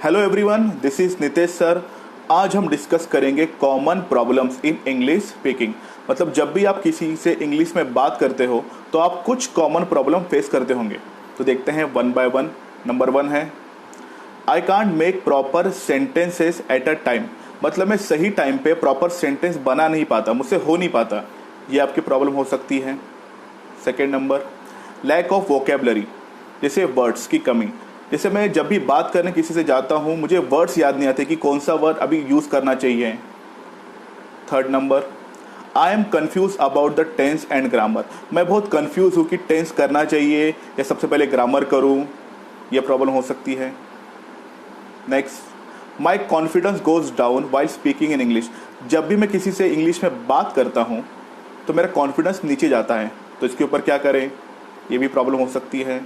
Hello everyone, this is Nitesh sir. आज हम discuss करेंगे common problems in English speaking. मतलब जब भी आप किसी से इंग्लिश में बात करते हो तो आप कुछ कॉमन प्रॉब्लम फेस करते होंगे। तो देखते हैं वन बाय वन। नंबर 1 है I can't make proper sentences eight a time. मतलब मैं सही टाइम पे प्रॉपर सेंटेंस बना नहीं पाता, मुझसे हो नहीं पाता। ये आपकी प्रॉब्लम हो सकती है। Second number lack of vocabulary, जैसे वर्ड्स की कमी। जैसे मैं जब भी बात करने किसी से जाता हूँ मुझे वर्ड्स याद नहीं आते कि कौन सा वर्ड अभी यूज़ करना चाहिए। Third number I am confuse about the tense and grammar. मैं बहुत कन्फ्यूज हूँ कि टेंस करना चाहिए या सबसे पहले ग्रामर करूँ। यह प्रॉब्लम हो सकती है। Next my confidence goes down while speaking in English. जब भी मैं किसी से इंग्लिश में बात करता हूँ तो मेरा कॉन्फिडेंस नीचे जाता है। तो इसके ऊपर क्या करें, ये भी प्रॉब्लम हो सकती है।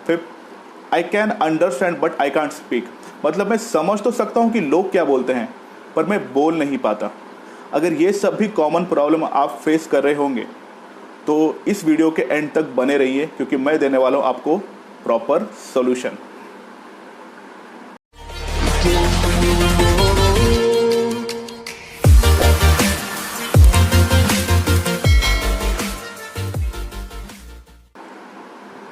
Fifth I can understand but I can't speak. मतलब मैं समझ तो सकता हूँ कि लोग क्या बोलते हैं पर मैं बोल नहीं पाता। अगर ये सब भी कॉमन प्रॉब्लम आप फेस कर रहे होंगे तो इस वीडियो के एंड तक बने रहिए, क्योंकि मैं देने वाला हूँ आपको प्रॉपर सॉल्यूशन।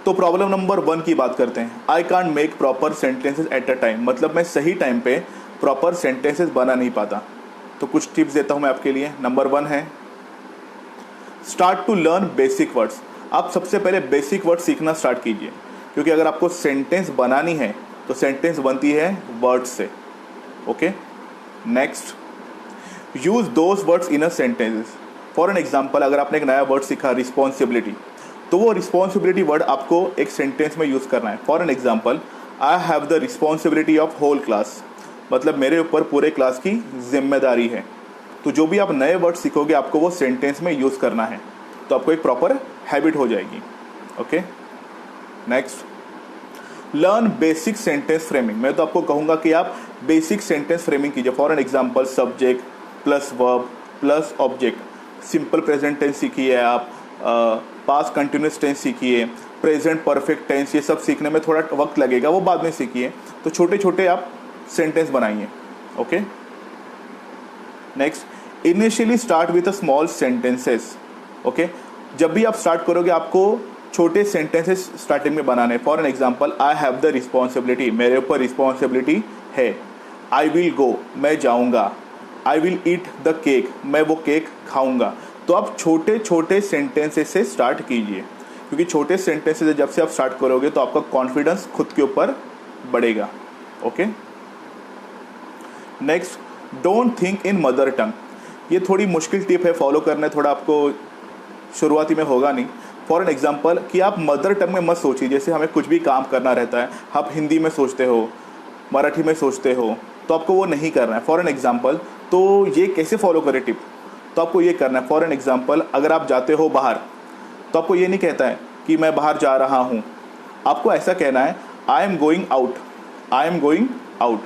तो प्रॉब्लम नंबर 1 की बात करते हैं। I can't make proper sentences eight a time. मतलब मैं सही टाइम पे प्रॉपर सेंटेंसेस बना नहीं पाता। तो कुछ टिप्स देता हूं मैं आपके लिए। नंबर 1 है start to learn basic words. आप सबसे पहले बेसिक वर्ड सीखना स्टार्ट कीजिए, क्योंकि अगर आपको सेंटेंस बनानी है तो सेंटेंस बनती है वर्ड्स से। Okay. Next use those words in a sentences. For an example, अगर आपने एक नया वर्ड सीखा रिस्पॉन्सिबिलिटी, तो वो रिस्पॉन्सिबिलिटी वर्ड आपको एक सेंटेंस में यूज़ करना है। For an example, I have the responsibility of whole class. मतलब मेरे ऊपर पूरे क्लास की जिम्मेदारी है। तो जो भी आप नए वर्ड सीखोगे आपको वो सेंटेंस में यूज़ करना है, तो आपको एक प्रॉपर हैबिट हो जाएगी। Okay. Next learn basic sentence framing. मैं तो आपको कहूँगा कि आप बेसिक सेंटेंस फ्रेमिंग कीजिए। For an example, subject plus verb plus object. Simple present tense सीखिए आप, पास्ट कंटिन्यूस टेंस सीखिए, प्रेजेंट परफेक्ट टेंस। ये सब सीखने में थोड़ा वक्त लगेगा, वो बाद में सीखिए। तो छोटे छोटे आप सेंटेंस बनाइए। Okay. Next initially start with a small sentences. Okay. जब भी आप स्टार्ट करोगे आपको छोटे सेंटेंसेस स्टार्टिंग में बनाने। For an example, I have the responsibility, मेरे ऊपर रिस्पॉन्सिबिलिटी है। आई विल गो, मैं जाऊँगा। I will eat the cake, मैं वो केक खाऊंगा। तो आप छोटे छोटे सेंटेंसेस से स्टार्ट कीजिए, क्योंकि छोटे सेंटेंसेस जब से आप स्टार्ट करोगे तो आपका कॉन्फिडेंस खुद के ऊपर बढ़ेगा। Okay. Next don't think in mother tongue. ये थोड़ी मुश्किल टिप है फॉलो करना, थोड़ा आपको शुरुआती में होगा नहीं। फॉर एन एग्जाम्पल, कि आप मदर टंग में मत सोचिए। जैसे हमें कुछ भी काम करना रहता है, आप हिंदी में सोचते हो, मराठी में सोचते हो, तो आपको वो नहीं करना है। फॉर एन एग्जाम्पल, तो ये कैसे फॉलो करें टिप, तो आपको ये करना है। फॉर एन एग्जाम्पल, अगर आप जाते हो बाहर तो आपको ये नहीं कहता है कि मैं बाहर जा रहा हूँ, आपको ऐसा कहना है I am going out, I am going out.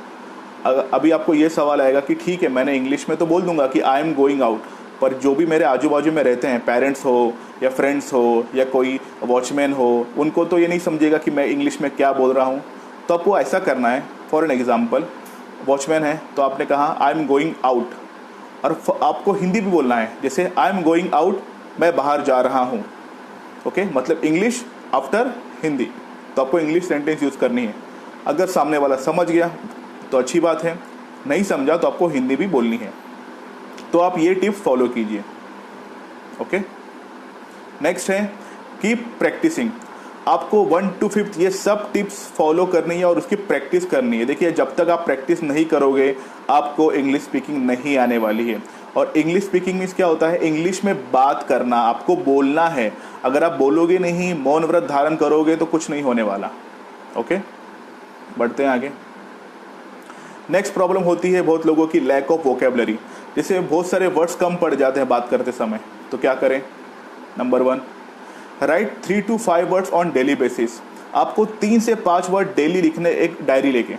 अभी आपको ये सवाल आएगा कि ठीक है, मैंने इंग्लिश में तो बोल दूंगा कि आई एम गोइंग आउट, पर जो भी मेरे आजू बाजू में रहते हैं, पेरेंट्स हो या फ्रेंड्स हो या कोई वॉचमैन हो, उनको तो ये नहीं समझेगा कि मैं इंग्लिश में क्या बोल रहा हूँ। तो आपको ऐसा करना है। फॉर एन एग्जाम्पल, वॉचमैन है तो आपने कहा आई एम गोइंग आउट, और आपको हिंदी भी बोलना है। जैसे आई एम गोइंग आउट, मैं बाहर जा रहा हूँ। ओके। मतलब इंग्लिश आफ्टर हिंदी। तो आपको इंग्लिश सेंटेंस यूज़ करनी है। अगर सामने वाला समझ गया तो अच्छी बात है, नहीं समझा तो आपको हिंदी भी बोलनी है। तो आप ये टिप्स फॉलो कीजिए। ओके। नेक्स्ट है कीप प्रैक्टिसिंग। आपको 1 to 5 ये सब टिप्स फॉलो करनी है और उसकी प्रैक्टिस करनी है। देखिए, जब तक आप प्रैक्टिस नहीं करोगे आपको इंग्लिश स्पीकिंग नहीं आने वाली है। और इंग्लिश स्पीकिंग मीन्स क्या होता है, इंग्लिश में बात करना, आपको बोलना है। अगर आप बोलोगे नहीं, मौन व्रत धारण करोगे तो कुछ नहीं होने वाला। ओके। बढ़ते हैं आगे। नेक्स्ट प्रॉब्लम होती है बहुत लोगों की लैक ऑफ वोकेबलरी। जैसे बहुत सारे वर्ड्स कम पड़ जाते हैं बात करते समय, तो क्या करें। Number 1 right 3 to 5 words on daily basis. आपको 3 से 5 वर्ड डेली लिखने, एक डायरी लेके।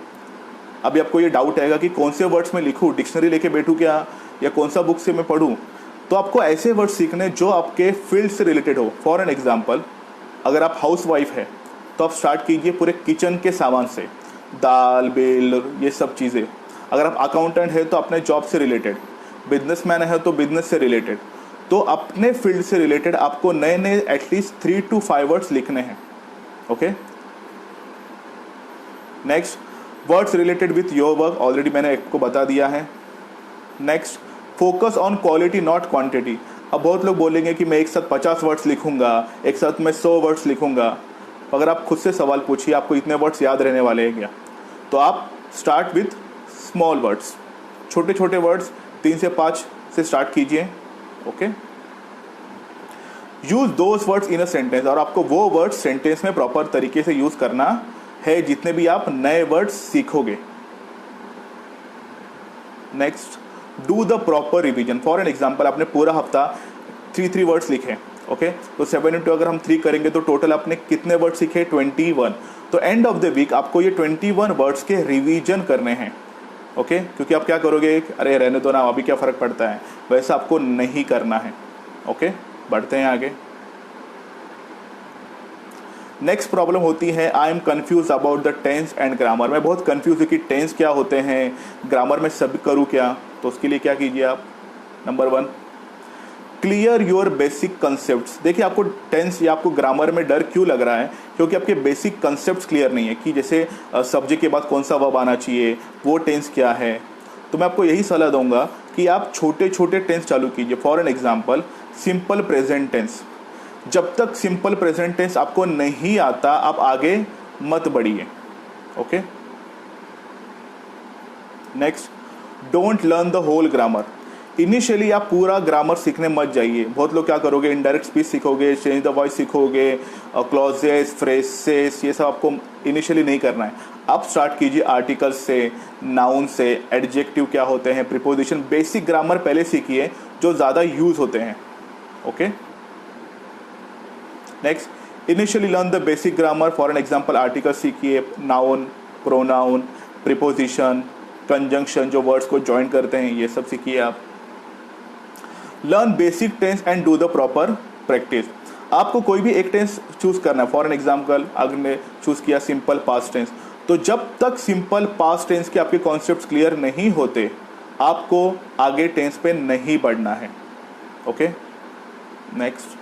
अभी आपको ये डाउट आएगा कि कौन से वर्ड्स में लिखूँ, डिक्शनरी लेके बैठूँ क्या, या कौन सा बुक से मैं पढ़ूँ। तो आपको ऐसे वर्ड सीखने जो आपके फील्ड से रिलेटेड हो। फॉर एन एग्जाम्पल, अगर आप हाउस वाइफ है तो आप स्टार्ट कीजिए पूरे किचन के सामान से। दाल बिल, ये सब चीज़ें। अगर आप अकाउंटेंट है तो अपने जॉब से रिलेटेड, बिजनेसमैन है तो बिजनेस से रिलेटेड, तो अपने फील्ड से रिलेटेड आपको नए नए एटलीस्ट 3 to 5 वर्ड्स लिखने हैं। Okay, next, words related with your work, already मैंने आपको बता दिया है। Next, focus on quality not quantity. अब बहुत लोग बोलेंगे कि मैं एक साथ 50 वर्ड्स लिखूंगा, एक साथ मैं 100 वर्ड्स लिखूंगा। अगर आप खुद से सवाल पूछिए आपको इतने वर्ड्स याद रहने वाले हैं क्या, तो आप स्टार्ट विथ स्मॉल वर्ड्स, छोटे छोटे वर्ड्स 3 से 5 से स्टार्ट कीजिए। Okay, use those words in a sentence, और आपको वो वर्ड्स सेंटेंस में प्रॉपर तरीके से यूज करना है जितने भी आप नए वर्ड्स सीखोगे। Next, do the proper revision. For an example, आपने पूरा हफ्ता 3 वर्ड्स लिखे। ओके, तो 7 into अगर हम 3 करेंगे तो टोटल आपने कितने वर्ड सीखे, 21। तो एंड ऑफ द वीक आपको ये 21 वर्ड्स के रिवीजन करने हैं। ओके, क्योंकि आप क्या करोगे, अरे रहने दो ना, अभी क्या फ़र्क पड़ता है, वैसा आपको नहीं करना है। ओके, बढ़ते हैं आगे। नेक्स्ट प्रॉब्लम होती है I am confuse about the tense and grammar. मैं बहुत कन्फ्यूज हूँ कि टेंस क्या होते हैं, ग्रामर में सब करूँ क्या। तो उसके लिए क्या कीजिए आप, number 1, clear your basic concept. देखिए, आपको टेंस या आपको ग्रामर में डर क्यों लग रहा है, क्योंकि आपके बेसिक कंसेप्ट क्लियर नहीं है कि जैसे सब्जेक्ट के बाद कौन सा वर्ब आना चाहिए, वो टेंस क्या है। तो मैं आपको यही सलाह दूंगा कि आप छोटे छोटे टेंस चालू कीजिए। For an example, simple present tense. जब तक सिंपल प्रेजेंट टेंस आपको नहीं आता आप आगे मत बढ़िए। Okay, next, don't learn the whole grammar. Initially आप पूरा ग्रामर सीखने मत जाइए। बहुत लोग क्या करोगे, इनडायरेक्ट स्पीच सीखोगे, चेंज द वॉइस सीखोगे, क्लॉजेस, फ्रेसेस, ये सब आपको इनिशियली नहीं करना है। आप स्टार्ट कीजिए आर्टिकल्स से, नाउन से, एडजेक्टिव क्या होते हैं, प्रीपोजिशन, बेसिक ग्रामर पहले सीखिए जो ज़्यादा यूज होते हैं। Okay, next, initially learn the basic grammar. For an example, article सीखिए, नाउन, प्रोनाउन, प्रीपोजिशन, कंजंक्शन जो वर्ड्स को ज्वाइन करते हैं, ये सब सीखिए आप। Learn basic tense and do the proper practice. आपको कोई भी एक टेंस चूज करना है। फॉर एन एग्जाम्पल, आपने चूज किया सिंपल पास्ट टेंस, तो जब तक सिंपल पास्ट टेंस के आपके कॉन्सेप्ट्स क्लियर नहीं होते आपको आगे टेंस पे नहीं बढ़ना है। Okay, next,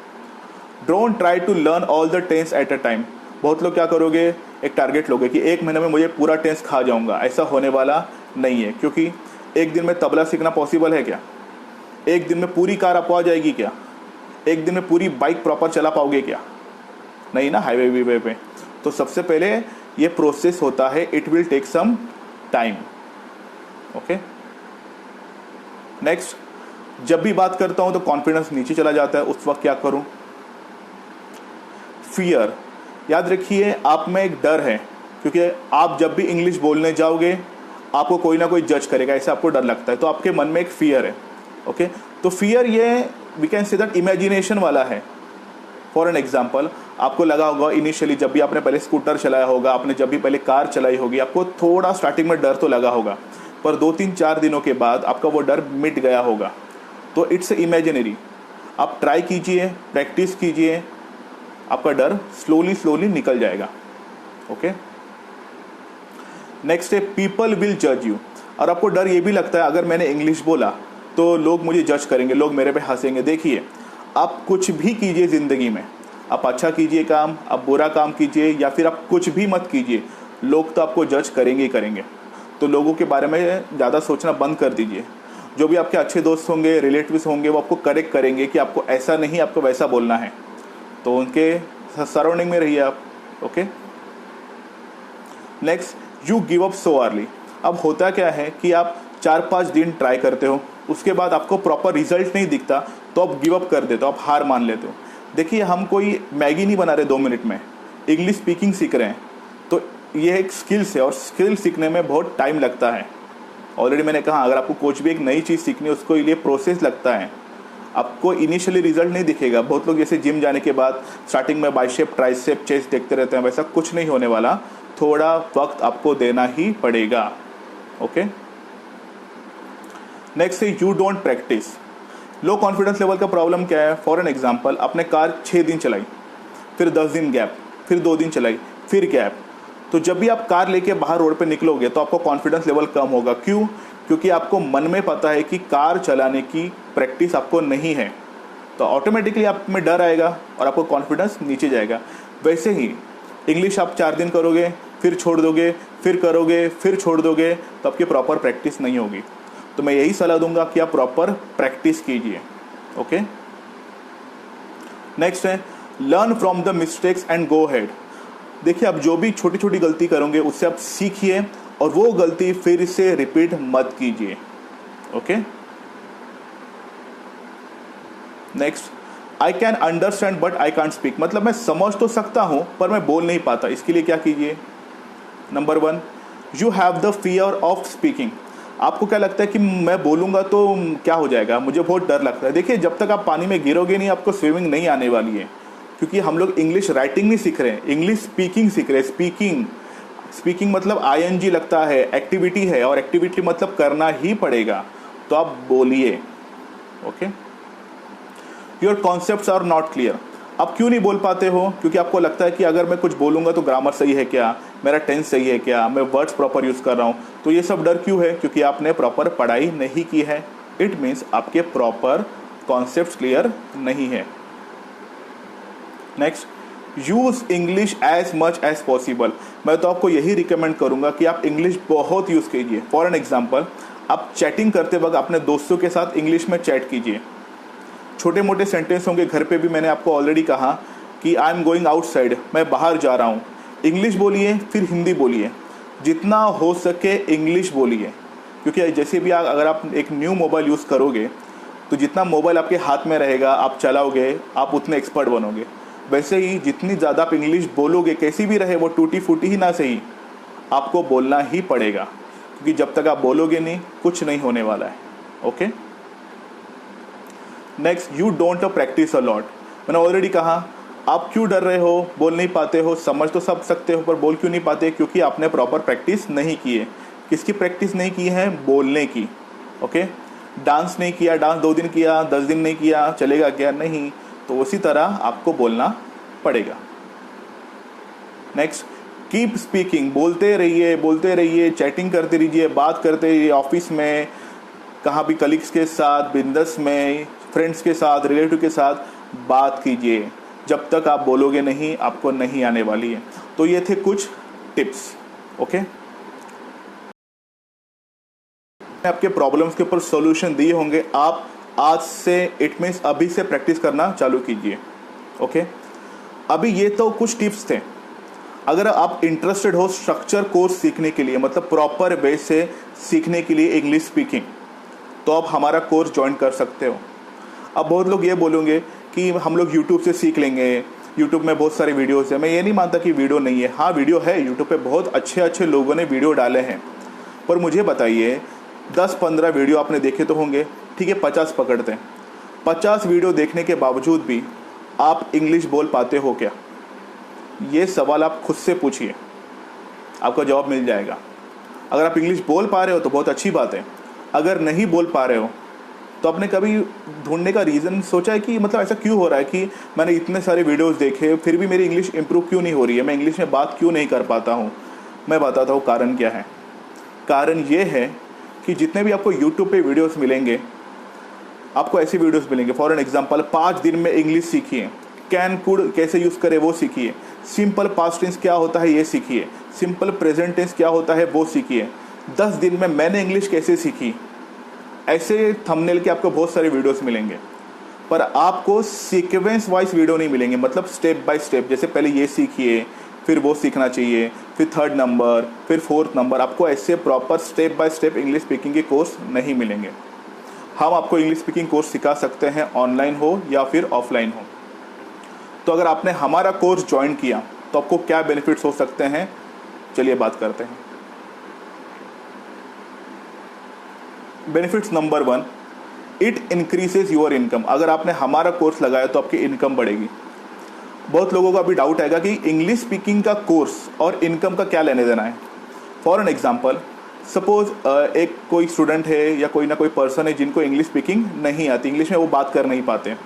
don't try to learn all the tense at a time. बहुत लोग क्या करोगे, एक टारगेट लोगे कि एक महीने में मुझे पूरा टेंस खा जाऊंगा। ऐसा होने वाला नहीं है, क्योंकि एक दिन में तबला सीखना पॉसिबल है क्या, एक दिन में पूरी कार आपको आ जाएगी क्या, एक दिन में पूरी बाइक प्रॉपर चला पाओगे क्या, नहीं ना, हाईवे वे पे। तो सबसे पहले ये प्रोसेस होता है, it will take some time. Okay, next, जब भी बात करता हूं तो कॉन्फिडेंस नीचे चला जाता है, उस वक्त क्या करूं, फियर। याद रखिए, आप में एक डर है, क्योंकि आप जब भी इंग्लिश बोलने जाओगे आपको कोई ना कोई जज करेगा, ऐसा आपको डर लगता है, तो आपके मन में एक फियर है। ओके, तो फियर ये we can say that imagination वाला है। फॉर एन एग्जाम्पल, आपको लगा होगा इनिशियली जब भी आपने पहले स्कूटर चलाया होगा, आपने जब भी पहले कार चलाई होगी, आपको थोड़ा स्टार्टिंग में डर तो लगा होगा, पर 2-3-4 दिनों के बाद आपका वो डर मिट गया होगा। तो इट्स इमेजिनरी। आप ट्राई कीजिए, प्रैक्टिस कीजिए, आपका डर स्लोली निकल जाएगा। ओके, नेक्स्ट है पीपल विल जज यू। और आपको डर ये भी लगता है अगर मैंने इंग्लिश बोला तो लोग मुझे जज करेंगे, लोग मेरे पे हंसेंगे। देखिए, आप कुछ भी कीजिए ज़िंदगी में, आप अच्छा कीजिए काम, आप बुरा काम कीजिए, या फिर आप कुछ भी मत कीजिए, लोग तो आपको जज करेंगे ही करेंगे। तो लोगों के बारे में ज़्यादा सोचना बंद कर दीजिए। जो भी आपके अच्छे दोस्त होंगे, रिलेटिव्स होंगे, वो आपको करेक्ट करेंगे कि आपको ऐसा नहीं, आपको वैसा बोलना है, तो उनके सराउंडिंग में रहिए आप। Okay, next, you give up so early. अब होता क्या है कि आप 4-5 दिन ट्राई करते हो, उसके बाद आपको प्रॉपर रिजल्ट नहीं दिखता तो आप गिव अप कर देते हो, आप हार मान लेते हो। देखिए, हम कोई मैगी नहीं बना रहे 2 मिनट में, इंग्लिश स्पीकिंग सीख रहे हैं, तो ये एक स्किल्स है और स्किल सीखने में बहुत टाइम लगता है। ऑलरेडी मैंने कहा, अगर आपको कुछ भी एक नई चीज़ सीखनी है उसको लिए प्रोसेस लगता है, आपको इनिशियली रिजल्ट नहीं दिखेगा। बहुत लोग जैसे जिम जाने के बाद स्टार्टिंग में बाइसेप, ट्राइसेप, चेस्ट देखते रहते हैं, वैसा कुछ नहीं होने वाला, थोड़ा वक्त आपको देना ही पड़ेगा। ओके, नेक्स्ट है you don't practice. Low confidence level का प्रॉब्लम क्या है। फॉर एन एग्जांपल, आपने कार 6 दिन चलाई, फिर 10 दिन गैप, फिर 2 दिन चलाई, फिर गैप, तो जब भी आप कार लेके बाहर रोड पे निकलोगे तो आपको कॉन्फिडेंस लेवल कम होगा। क्यों? क्योंकि आपको मन में पता है कि कार चलाने की प्रैक्टिस आपको नहीं है, तो ऑटोमेटिकली आप में डर आएगा और आपको कॉन्फिडेंस नीचे जाएगा। वैसे ही इंग्लिश आप 4 दिन करोगे, फिर छोड़ दोगे, फिर करोगे, फिर छोड़ दोगे, तो आपकी प्रॉपर प्रैक्टिस नहीं होगी। तो मैं यही सलाह दूंगा कि आप प्रॉपर प्रैक्टिस कीजिए। ओके, नेक्स्ट है learn from the mistakes and go head. देखिए, आप जो भी छोटी छोटी गलती करोगे उससे आप सीखिए और वो गलती फिर से रिपीट मत कीजिए। Okay, next, I can understand but I can't speak. मतलब मैं समझ तो सकता हूं पर मैं बोल नहीं पाता। इसके लिए क्या कीजिए? Number 1, you have the fear of speaking. आपको क्या लगता है कि मैं बोलूंगा तो क्या हो जाएगा, मुझे बहुत डर लगता है। देखिए, जब तक आप पानी में गिरोगे नहीं, आपको स्विमिंग नहीं आने वाली है। क्योंकि हम लोग इंग्लिश राइटिंग नहीं सीख रहे हैं, इंग्लिश स्पीकिंग सीख रहे हैं। स्पीकिंग मतलब आईएनजी लगता है, एक्टिविटी है, और एक्टिविटी मतलब करना ही पड़ेगा। तो आप बोलिए। Okay, your concepts are not clear. आप क्यों नहीं बोल पाते हो? क्योंकि आपको लगता है कि अगर मैं कुछ बोलूंगा तो ग्रामर सही है क्या, मेरा टेंस सही है क्या, मैं वर्ड्स प्रॉपर यूज कर रहा हूं। तो ये सब डर क्यों है? क्योंकि आपने प्रॉपर पढ़ाई नहीं की है। इट मीन्स आपके प्रॉपर कॉन्सेप्ट्स क्लियर नहीं है। Next, use English as much as possible. मैं तो आपको यही रिकमेंड करूंगा कि आप इंग्लिश बहुत यूज कीजिए। फॉर एन एग्जाम्पल, आप चैटिंग करते वक्त अपने दोस्तों के साथ इंग्लिश में चैट कीजिए। छोटे मोटे सेंटेंस होंगे, घर पे भी मैंने आपको ऑलरेडी कहा कि आई एम गोइंग आउटसाइड, मैं बाहर जा रहा हूँ। इंग्लिश बोलिए, फिर हिंदी बोलिए, जितना हो सके इंग्लिश बोलिए। क्योंकि जैसे भी अगर आप एक न्यू मोबाइल यूज़ करोगे तो जितना मोबाइल आपके हाथ में रहेगा, आप चलाओगे, आप उतने एक्सपर्ट बनोगे। वैसे ही जितनी ज़्यादा आप इंग्लिश बोलोगे, कैसी भी रहे वो टूटी फूटी ही ना सही, आपको बोलना ही पड़ेगा। क्योंकि जब तक आप बोलोगे नहीं, कुछ नहीं होने वाला है। Okay, next, you don't practice a lot. मैंने ऑलरेडी कहा, आप क्यों डर रहे हो, बोल नहीं पाते हो, समझ तो सब सकते हो पर बोल क्यों नहीं पाते? क्योंकि आपने प्रॉपर प्रैक्टिस नहीं की है। किसकी प्रैक्टिस नहीं की है? बोलने की। ओके, डांस नहीं किया, डांस 2 दिन किया, 10 दिन नहीं किया, चलेगा क्या? नहीं। तो उसी तरह आपको बोलना पड़ेगा। Next, keep speaking. बोलते रहिए, चैटिंग करते रहिए, बात करते रहिए, ऑफिस में, कहाँ भी कलीग्स के साथ, बिजनेस में, फ्रेंड्स के साथ, रिलेटिव के साथ बात कीजिए। जब तक आप बोलोगे नहीं, आपको नहीं आने वाली है। तो ये थे कुछ टिप्स। ओके, आपके प्रॉब्लम्स के ऊपर सॉल्यूशन दिए होंगे। आप आज से, इट मीन्स अभी से प्रैक्टिस करना चालू कीजिए। ओके, अभी ये तो कुछ टिप्स थे। अगर आप इंटरेस्टेड हो स्ट्रक्चर कोर्स सीखने के लिए, मतलब प्रॉपर वे से सीखने के लिए इंग्लिश स्पीकिंग, तो आप हमारा कोर्स ज्वाइन कर सकते हो। अब बहुत लोग ये बोलेंगे कि हम लोग यूट्यूब से सीख लेंगे, यूट्यूब में बहुत सारे वीडियोस हैं। मैं ये नहीं मानता कि वीडियो नहीं है। हाँ, वीडियो है, यूट्यूब पे बहुत अच्छे अच्छे लोगों ने वीडियो डाले हैं। पर मुझे बताइए, 10-15 वीडियो आपने देखे तो होंगे, ठीक है, 50 पकड़ते हैं। 50 वीडियो देखने के बावजूद भी आप इंग्लिश बोल पाते हो क्या? ये सवाल आप खुद से पूछिए, आपका जवाब मिल जाएगा। अगर आप इंग्लिश बोल पा रहे हो तो बहुत अच्छी बात है। अगर नहीं बोल पा रहे हो तो आपने कभी ढूंढने का रीज़न सोचा है कि मतलब ऐसा क्यों हो रहा है कि मैंने इतने सारे वीडियोस देखे फिर भी मेरी इंग्लिश इंप्रूव क्यों नहीं हो रही है, मैं इंग्लिश में बात क्यों नहीं कर पाता हूँ? मैं बताता हूँ कारण क्या है। कारण ये है कि जितने भी आपको यूट्यूब पे वीडियोस मिलेंगे, आपको ऐसे वीडियोस मिलेंगे। फॉर एन एग्जांपल, 5 दिन में इंग्लिश सीखिए, कैन कुड कैसे यूज़ करें वो सीखिए, सिंपल पास्ट टेंस क्या होता है ये सीखिए, सिंपल प्रेजेंट टेंस क्या होता है वो सीखिए, 10 दिन में मैंने इंग्लिश कैसे सीखी। ऐसे थंबनेल के आपको बहुत सारे वीडियोस मिलेंगे, पर आपको सीक्वेंस वाइज वीडियो नहीं मिलेंगे। मतलब स्टेप बाय स्टेप, जैसे पहले ये सीखिए, फिर वो सीखना चाहिए, फिर 3rd नंबर, फिर 4th नंबर। आपको ऐसे proper step by step English speaking के कोर्स नहीं मिलेंगे। हम आपको इंग्लिश स्पीकिंग कोर्स सिखा सकते हैं, ऑनलाइन हो या फिर ऑफलाइन हो। तो अगर आपने हमारा कोर्स ज्वाइन किया तो आपको क्या बेनिफिट्स हो सकते हैं, चलिए बात करते हैं। Benefits number 1, it increases your income. अगर आपने हमारा कोर्स लगाया तो आपकी इनकम बढ़ेगी। बहुत लोगों का अभी डाउट आएगा कि इंग्लिश स्पीकिंग का कोर्स और इनकम का क्या लेने देना है। फॉर एन एग्जाम्पल, सपोज एक कोई स्टूडेंट है या कोई ना कोई पर्सन है जिनको इंग्लिश स्पीकिंग नहीं आती, इंग्लिश में वो बात कर नहीं पाते।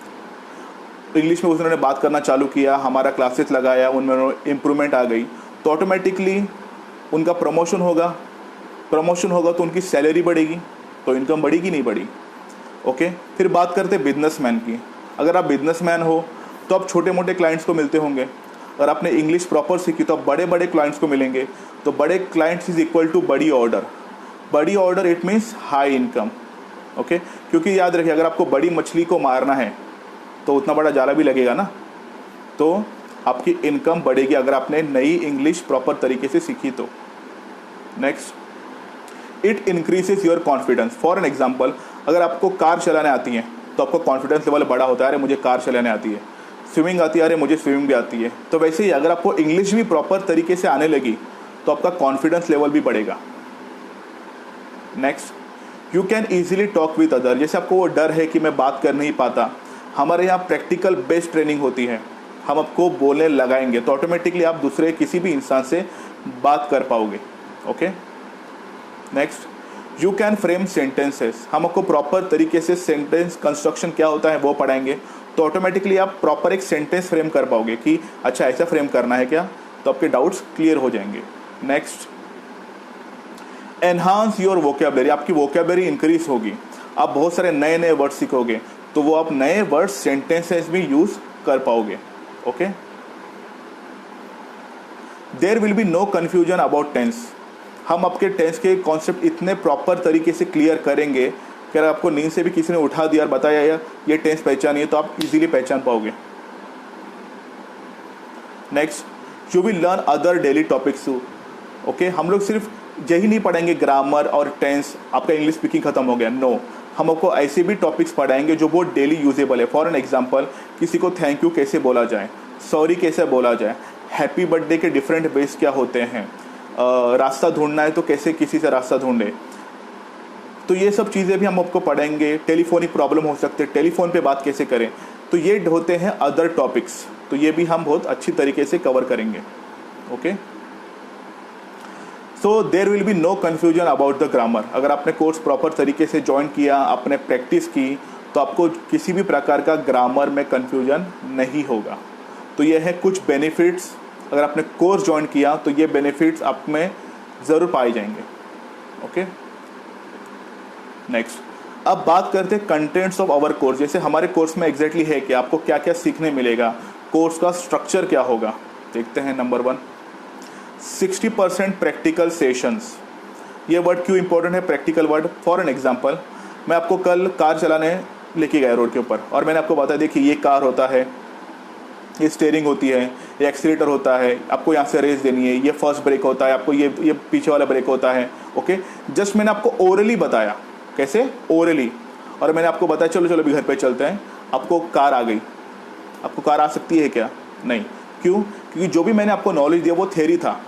इंग्लिश में उन्होंने बात करना चालू किया, हमारा क्लासेस लगाया, उनमें इम्प्रूवमेंट आ गई, तो ऑटोमेटिकली उनका प्रमोशन होगा तो उनकी सैलरी बढ़ेगी, तो इनकम बढ़ेगी नहीं बढ़ी। ओके, फिर बात करते हैं बिजनेसमैन की। अगर आप बिजनेसमैन हो तो आप छोटे मोटे क्लाइंट्स को मिलते होंगे। अगर आपने इंग्लिश प्रॉपर सीखी तो आप बड़े बड़े क्लाइंट्स को मिलेंगे। तो बड़े क्लाइंट्स इज इक्वल टू बड़ी order it means high income. Okay, क्योंकि याद रखिए, अगर आपको बड़ी मछली को मारना है तो उतना बड़ा जाला भी लगेगा ना, तो आपकी इनकम बढ़ेगी अगर आपने नई इंग्लिश प्रॉपर तरीके से सीखी तो। Next, it increases your confidence. For an example, अगर आपको कार चलाने आती है तो आपका कॉन्फिडेंस लेवल बड़ा होता है, अरे मुझे कार चलाने आती है। स्विमिंग आती है, अरे मुझे स्विमिंग भी आती है। तो वैसे ही अगर आपको इंग्लिश भी प्रॉपर तरीके से आने लगी तो आपका कॉन्फिडेंस लेवल भी बढ़ेगा। Next, you can easily talk with other. जैसे आपको वो डर है कि मैं बात कर नहीं पाता, हमारे यहाँ प्रैक्टिकल बेस्ड ट्रेनिंग होती है, हम आपको बोलने लगाएंगे तो ऑटोमेटिकली आप दूसरे किसी भी इंसान से बात कर पाओगे। Okay, next, you can frame sentences. हम आपको प्रॉपर तरीके से सेंटेंस कंस्ट्रक्शन क्या होता है वो पढ़ाएंगे, तो ऑटोमेटिकली आप प्रॉपर एक सेंटेंस फ्रेम कर पाओगे कि अच्छा ऐसा फ्रेम करना है क्या, तो आपके डाउट्स क्लियर हो जाएंगे। Next, enhance your vocabulary. आपकी वोकेबलरी इंक्रीज होगी, आप बहुत सारे नए नए वर्ड सीखोगे, तो वो आप नए वर्ड सेंटेंसेस भी यूज कर पाओगे। Okay, there will be no confusion about tense. हम आपके टेंस के कॉन्सेप्ट इतने प्रॉपर तरीके से क्लियर करेंगे कि अगर आपको नींद से भी किसी ने उठा दिया और बताया यार ये टेंस पहचानिए, तो आप इजीली पहचान पाओगे। Next, you will learn other daily topics. Okay, हम लोग सिर्फ यही नहीं पढ़ाएंगे ग्रामर और टेंस, आपका इंग्लिश स्पीकिंग खत्म हो गया, नो। हम आपको ऐसे भी टॉपिक्स पढ़ाएंगे जो बहुत डेली यूजेबल है। फॉर एन एग्जांपल, किसी को थैंक यू कैसे बोला जाए, सॉरी कैसे बोला जाए, हैप्पी बर्थडे के डिफरेंट वेज क्या होते हैं, रास्ता ढूंढना है तो कैसे किसी से रास्ता ढूंढे, तो ये सब चीज़ें भी हम आपको पढ़ाएंगे। टेलीफोनिक प्रॉब्लम हो सकते हैं, टेलीफोन पे बात कैसे करें, तो ये होते हैं अदर टॉपिक्स, तो ये भी हम बहुत अच्छी तरीके से कवर करेंगे। Okay, so there will be no confusion about the grammar. अगर आपने कोर्स प्रॉपर तरीके से ज्वाइन किया, आपने प्रैक्टिस की, तो आपको किसी भी प्रकार का ग्रामर में कन्फ्यूजन नहीं होगा। तो ये है कुछ बेनिफिट्स, अगर आपने कोर्स ज्वाइन किया तो ये बेनिफिट्स आप में ज़रूर पाए जाएंगे। ओके, नेक्स्ट, अब बात करते हैं कंटेंट्स ऑफ आवर कोर्स। जैसे हमारे कोर्स में एग्जैक्टली है कि आपको क्या क्या सीखने मिलेगा, कोर्स का स्ट्रक्चर क्या होगा। देखते हैं। Number 1, 60% practical sessions. ये वर्ड क्यों इंपॉर्टेंट है, practical word. For an example, मैं आपको कल कार चलाने लेके गया रोड के ऊपर, और मैंने आपको बताया देखिए ये कार होता है, ये स्टीयरिंग होती है, ये एक्सीलेटर होता है, आपको यहाँ से रेस देनी है, ये फर्स्ट ब्रेक होता है, आपको ये पीछे वाला ब्रेक होता है। ओके, जस्ट मैंने आपको ओरली बताया, कैसे, ओरली, और मैंने आपको बताया चलो चलो अभी घर पे चलते हैं। आपको कार आ गई, आपको कार आ सकती है क्या, नहीं। क्यों, क्योंकि जो भी मैंने आपको नॉलेज दिया वो थ्योरी था।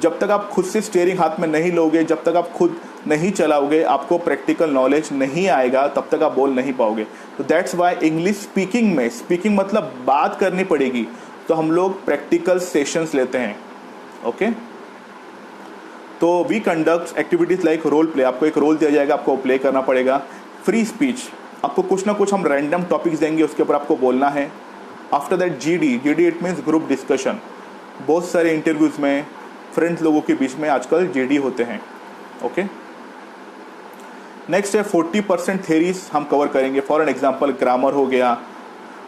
जब तक आप खुद से स्टीयरिंग हाथ में नहीं लोगे, जब तक आप खुद नहीं चलाओगे, आपको प्रैक्टिकल नॉलेज नहीं आएगा, तब तक आप बोल नहीं पाओगे। तो दैट्स वाई इंग्लिश स्पीकिंग में, स्पीकिंग मतलब बात करनी पड़ेगी, तो हम लोग प्रैक्टिकल सेशंस लेते हैं। ओके, तो we conduct activities like role play. आपको एक रोल दिया जाएगा, आपको प्ले करना पड़ेगा। फ्री स्पीच, आपको कुछ ना कुछ हम रैंडम टॉपिक्स देंगे, उसके ऊपर आपको बोलना है। After that GD it means group discussion. बहुत सारे इंटरव्यूज़ में फ्रेंड्स लोगों के बीच में आजकल जीडी होते हैं। ओके, नेक्स्ट है 40% थ्योरीज हम कवर करेंगे। फॉर एन एग्जांपल, ग्रामर हो गया,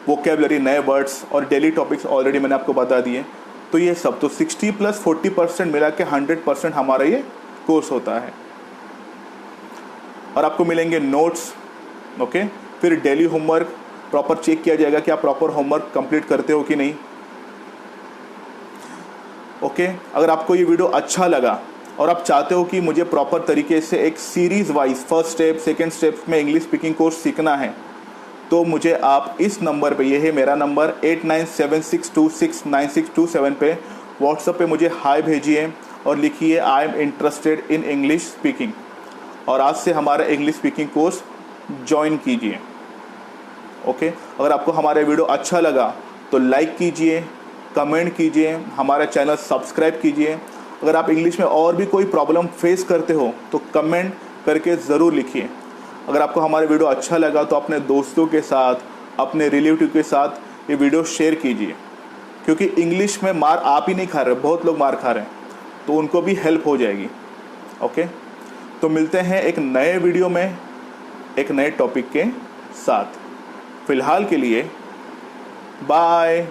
वोकेबलरी, नए वर्ड्स और डेली टॉपिक्स ऑलरेडी मैंने आपको बता दिए। तो ये सब, तो 60 + 40% मिला के 100% हमारा ये कोर्स होता है। और आपको मिलेंगे नोट्स। ओके, फिर डेली होमवर्क प्रॉपर चेक किया जाएगा कि आप प्रॉपर होमवर्क कंप्लीट करते हो कि नहीं। ओके, अगर आपको ये वीडियो अच्छा लगा और आप चाहते हो कि मुझे प्रॉपर तरीके से एक series wise first step second step में इंग्लिश स्पीकिंग कोर्स सीखना है, तो मुझे आप इस नंबर पे, ये है मेरा नंबर 8976269627 पे व्हाट्सएप पे मुझे हाय भेजिए और लिखिए I am interested in English speaking, और आज से हमारा इंग्लिश स्पीकिंग कोर्स ज्वाइन कीजिए। ओके, अगर आपको हमारा वीडियो अच्छा लगा तो लाइक कीजिए, कमेंट कीजिए, हमारा चैनल सब्सक्राइब कीजिए। अगर आप इंग्लिश में और भी कोई प्रॉब्लम फेस करते हो तो कमेंट करके ज़रूर लिखिए। अगर आपको हमारा वीडियो अच्छा लगा तो अपने दोस्तों के साथ, अपने रिलेटिव के साथ ये वीडियो शेयर कीजिए। क्योंकि इंग्लिश में मार आप ही नहीं खा रहे, बहुत लोग मार खा रहे हैं, तो उनको भी हेल्प हो जाएगी। ओके, तो मिलते हैं एक नए वीडियो में एक नए टॉपिक के साथ। फिलहाल के लिए बाय।